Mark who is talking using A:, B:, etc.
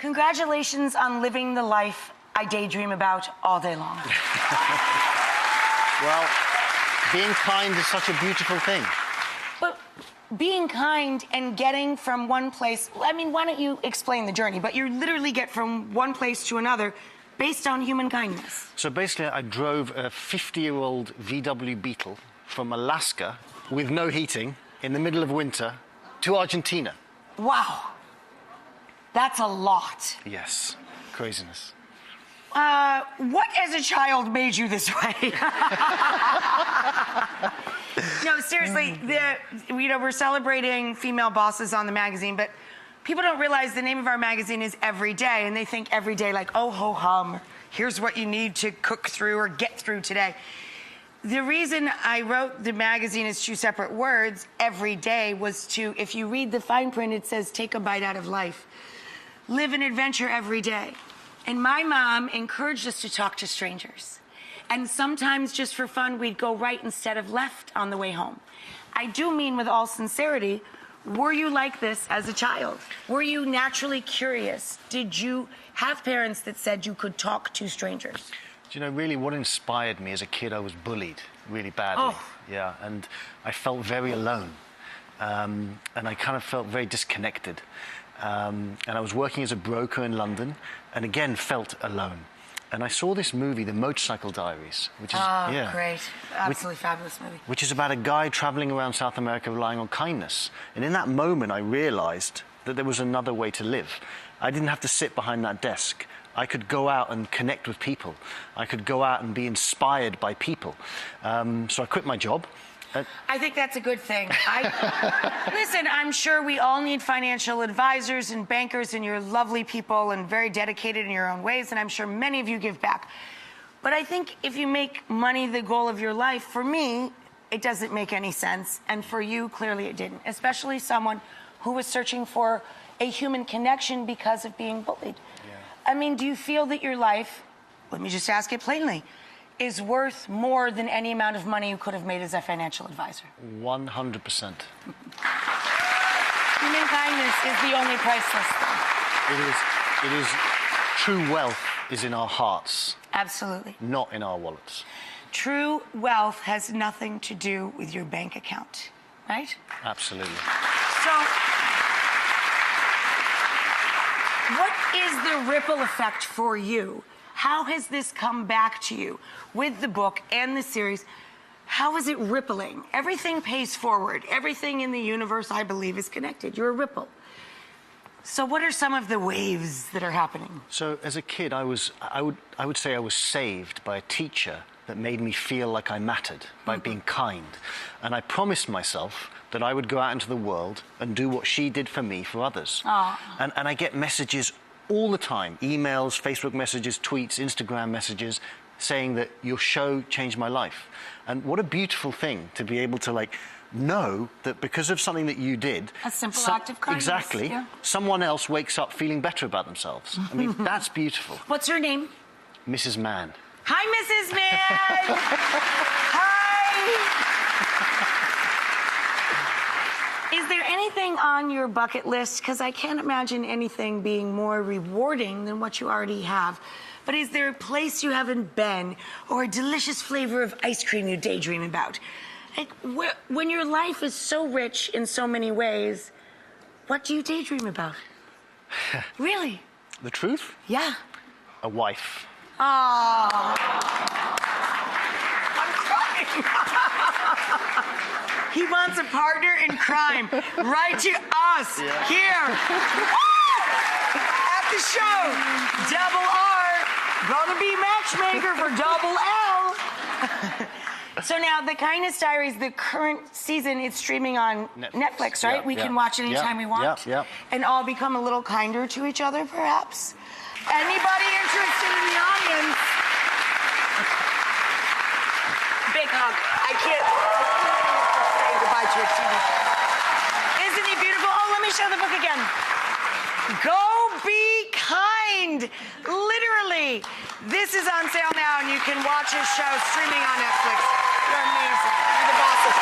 A: Congratulations on living the life I daydream about all day long.
B: Well, being kind is such a beautiful thing.
A: But being kind and getting from one place, I mean, why don't you explain the journey? But you literally get from one place to another based on human kindness.
B: So basically, I drove a 50-year-old VW Beetle from Alaska with no heating in the middle of winter to Argentina.
A: Wow. That's a lot.
B: Yes, craziness.
A: What as a child made you this way? No, seriously, we're celebrating female bosses on the magazine, but people don't realize the name of our magazine is Every Day, and they think every day like, oh, ho, hum, here's what you need to cook through or get through today. The reason I wrote the magazine as two separate words, Every Day, was to, if you read the fine print, it says, take a bite out of life. Live an adventure every day. And my mom encouraged us to talk to strangers. And sometimes just for fun, we'd go right instead of left on the way home. I do mean with all sincerity, were you like this as a child? Were you naturally curious? Did you have parents that said you could talk to strangers?
B: Do you know, really what inspired me as a kid, I was bullied really badly.
A: Oh.
B: Yeah, and I felt very alone. And I kind of felt very disconnected. And I was working as a broker in London, and again felt alone. And I saw this movie, The Motorcycle Diaries, which is
A: great, absolutely fabulous movie.
B: Which is about a guy traveling around South America relying on kindness. And in that moment, I realized that there was another way to live. I didn't have to sit behind that desk. I could go out and connect with people. I could go out and be inspired by people. So I quit my job.
A: I think that's a good thing. Listen, I'm sure we all need financial advisors and bankers, and you're lovely people and very dedicated in your own ways, and I'm sure many of you give back. But I think if you make money the goal of your life, for me, it doesn't make any sense. And for you, clearly it didn't, especially someone who was searching for a human connection because of being bullied. Yeah. I mean, do you feel that your life, let me just ask it plainly, is worth more than any amount of money you could have made as a financial advisor?
B: 100%.
A: Human kindness is the only priceless thing.
B: It is. True wealth is in our hearts.
A: Absolutely.
B: Not in our wallets.
A: True wealth has nothing to do with your bank account, right?
B: Absolutely.
A: So, what is the ripple effect for you? How has this come back to you with the book and the series? How is it rippling? Everything pays forward. Everything in the universe, I believe, is connected. You're a ripple. So what are some of the waves that are happening?
B: So as a kid, I would say I was saved by a teacher that made me feel like I mattered by being kind. And I promised myself that I would go out into the world and do what she did for me for others. And I get messages all the time, emails, Facebook messages, tweets, Instagram messages, saying that your show changed my life. And what a beautiful thing to be able to know that because of something that you did...
A: A simple act of kindness.
B: Exactly. Yeah. Someone else wakes up feeling better about themselves. I mean, that's beautiful.
A: What's her name?
B: Mrs. Mann.
A: Hi, Mrs. Mann! Hi! Is there anything on your bucket list? Because I can't imagine anything being more rewarding than what you already have. But is there a place you haven't been, or a delicious flavor of ice cream you daydream about? Like, when your life is so rich in so many ways, what do you daydream about? Really?
B: The truth?
A: Yeah.
B: A wife.
A: Oh. I'm crying. He wants a partner in crime. Write to us here at the show. Double R, gonna be matchmaker for double L. So now, The Kindness Diaries, the current season, it's streaming on Netflix, right? We can watch it anytime we want. And all become a little kinder to each other, perhaps. Anybody interested in the audience? Big hug. I can't say goodbye to a TV. Isn't he beautiful? Oh, let me show the book again. Go be kind. Literally. This is on sale now, and you can watch his show streaming on Netflix. You're amazing. You're the boss of